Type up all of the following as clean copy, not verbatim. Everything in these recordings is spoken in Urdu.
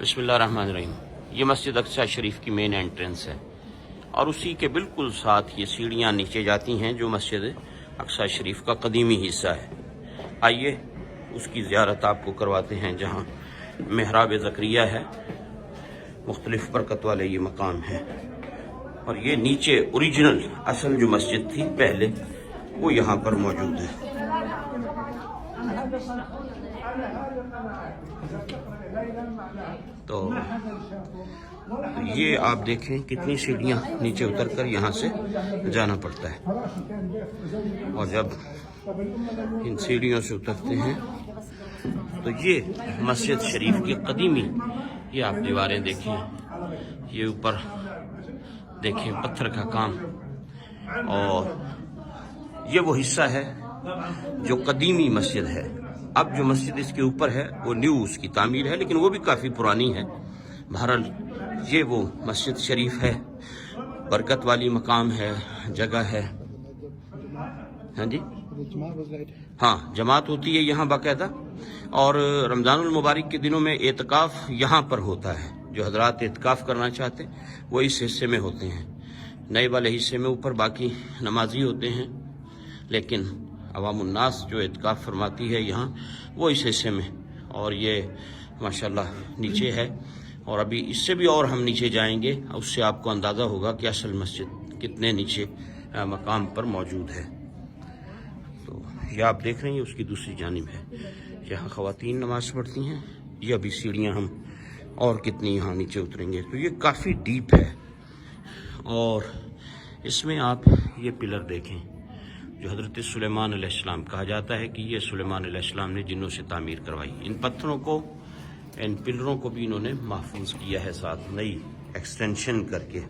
بسم اللہ الرحمن الرحیم۔ یہ مسجد اقصی شریف کی مین انٹرنس ہے اور اسی کے بالکل ساتھ یہ سیڑھیاں نیچے جاتی ہیں جو مسجد اقصی شریف کا قدیمی حصہ ہے۔ آئیے اس کی زیارت آپ کو کرواتے ہیں جہاں محراب زکریا ہے، مختلف برکت والے یہ مقام ہے، اور یہ نیچے اوریجنل اصل جو مسجد تھی پہلے وہ یہاں پر موجود ہے۔ تو یہ آپ دیکھیں کتنی سیڑھیاں نیچے اتر کر یہاں سے جانا پڑتا ہے، اور جب ان سیڑھیوں سے اترتے ہیں تو یہ مسجد شریف کی قدیمی یہ آپ دیواریں دیکھیں، یہ اوپر دیکھیں پتھر کا کام، اور یہ وہ حصہ ہے جو قدیمی مسجد ہے۔ اب جو مسجد اس کے اوپر ہے وہ نیو اس کی تعمیر ہے، لیکن وہ بھی کافی پرانی ہے۔ بہرحال یہ وہ مسجد شریف ہے، برکت والی مقام ہے، جگہ ہے۔ ہاں جی، ہاں جماعت ہوتی ہے یہاں باقاعدہ، اور رمضان المبارک کے دنوں میں اعتکاف یہاں پر ہوتا ہے۔ جو حضرات اعتکاف کرنا چاہتے ہیں وہ اس حصے میں ہوتے ہیں، نئے والے حصے میں اوپر باقی نمازی ہوتے ہیں، لیکن عوام الناس جو اعتکاف فرماتی ہے یہاں وہ اس حصے میں، اور یہ ماشاءاللہ نیچے ہے، اور ابھی اس سے بھی اور ہم نیچے جائیں گے، اس سے آپ کو اندازہ ہوگا کہ اصل مسجد کتنے نیچے مقام پر موجود ہے۔ تو یہ آپ دیکھ رہے ہیں اس کی دوسری جانب ہے، یہاں خواتین نماز پڑھتی ہیں۔ یہ ابھی سیڑھیاں ہم اور کتنی یہاں نیچے اتریں گے، تو یہ کافی ڈیپ ہے، اور اس میں آپ یہ پلر دیکھیں جو حضرت سلیمان علیہ السلام کہا جاتا ہے کہ یہ سلیمان علیہ السلام نے جنوں سے تعمیر کروائی۔ ان پتھروں کو، ان پلروں کو بھی انہوں نے محفوظ کیا ہے ساتھ نئی ایکسٹینشن کر کے،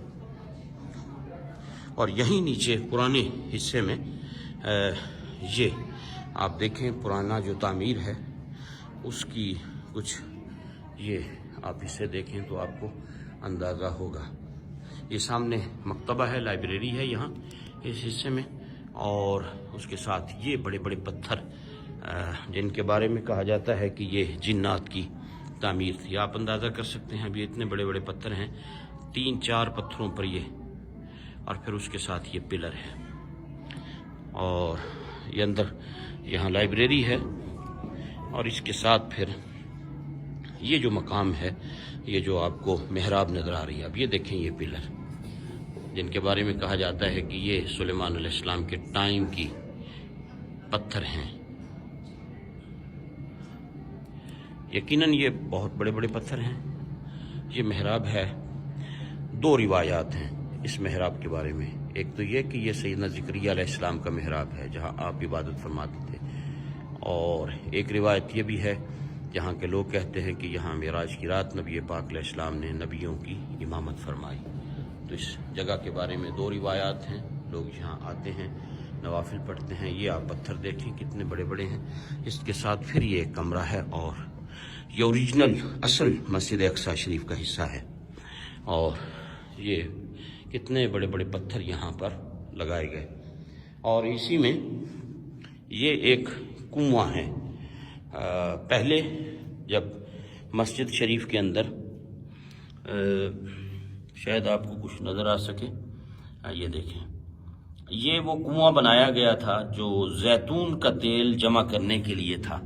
اور یہیں نیچے پرانے حصے میں یہ آپ دیکھیں پرانا جو تعمیر ہے اس کی کچھ یہ آپ اسے دیکھیں تو آپ کو اندازہ ہوگا۔ یہ سامنے مکتبہ ہے، لائبریری ہے یہاں اس حصے میں، اور اس کے ساتھ یہ بڑے بڑے پتھر جن کے بارے میں کہا جاتا ہے کہ یہ جنات کی تعمیر تھی۔ آپ اندازہ کر سکتے ہیں اب یہ اتنے بڑے بڑے پتھر ہیں، 3-4 پتھروں پر یہ، اور پھر اس کے ساتھ یہ پلر ہے، اور یہ اندر یہاں لائبریری ہے، اور اس کے ساتھ پھر یہ جو مقام ہے، یہ جو آپ کو محراب نظر آ رہی ہے، اب یہ دیکھیں یہ پلر جن کے بارے میں کہا جاتا ہے کہ یہ سلیمان علیہ السلام کے ٹائم کی پتھر ہیں۔ یقیناً یہ بہت بڑے بڑے پتھر ہیں۔ یہ محراب ہے، 2 روایات ہیں اس محراب کے بارے میں۔ ایک تو یہ کہ یہ سیدنا زکریا علیہ السلام کا محراب ہے جہاں آپ عبادت فرماتے تھے، اور ایک روایت یہ بھی ہے جہاں کے لوگ کہتے ہیں کہ یہاں معراج کی رات نبی پاک علیہ السلام نے نبیوں کی امامت فرمائی۔ تو اس جگہ کے بارے میں 2 روایات ہیں، لوگ یہاں آتے ہیں، نوافل پڑھتے ہیں۔ یہ آپ پتھر دیکھیں کتنے بڑے بڑے ہیں۔ اس کے ساتھ پھر یہ ایک کمرہ ہے، اور یہ اوریجنل اصل مسجد اقصی شریف کا حصہ ہے، اور یہ کتنے بڑے بڑے پتھر یہاں پر لگائے گئے، اور اسی میں یہ ایک کنواں ہے۔ پہلے جب مسجد شریف کے اندر شاید آپ کو کچھ نظر آ سکے، یہ دیکھیں یہ وہ کنواں بنایا گیا تھا جو زیتون کا تیل جمع کرنے کے لیے تھا۔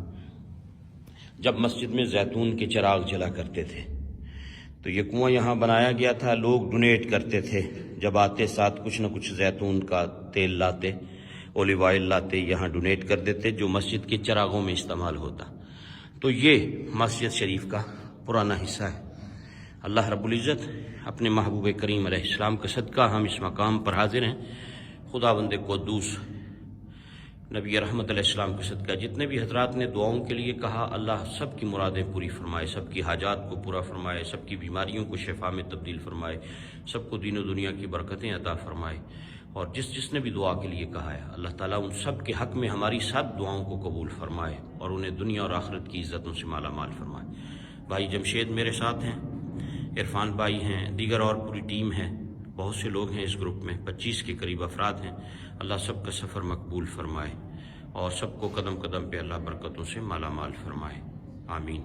جب مسجد میں زیتون کے چراغ جلا کرتے تھے تو یہ کنواں یہاں بنایا گیا تھا، لوگ ڈونیٹ کرتے تھے، جب آتے ساتھ کچھ نہ کچھ زیتون کا تیل لاتے، اولیو آئل لاتے، یہاں ڈونیٹ کر دیتے جو مسجد کے چراغوں میں استعمال ہوتا۔ تو یہ مسجد شریف کا پرانا حصہ ہے۔ اللہ رب العزت اپنے محبوب کریم علیہ السلام کا صدقہ ہم اس مقام پر حاضر ہیں۔ خداوند قدوس نبی رحمت علیہ السلام کے صدقہ جتنے بھی حضرات نے دعاؤں کے لیے کہا، اللہ سب کی مرادیں پوری فرمائے، سب کی حاجات کو پورا فرمائے، سب کی بیماریوں کو شفا میں تبدیل فرمائے، سب کو دین و دنیا کی برکتیں عطا فرمائے، اور جس نے بھی دعا کے لیے کہا ہے اللہ تعالیٰ ان سب کے حق میں ہماری سب دعاؤں کو قبول فرمائے، اور انہیں دنیا اور آخرت کی عزتوں سے مالا مال فرمائے۔ بھائی جمشید میرے ساتھ ہیں، عرفان بھائی ہیں، دیگر اور پوری ٹیم ہے، بہت سے لوگ ہیں اس گروپ میں، 25 کے قریب افراد ہیں۔ اللہ سب کا سفر مقبول فرمائے، اور سب کو قدم قدم پہ اللہ برکتوں سے مالا مال فرمائے، آمین۔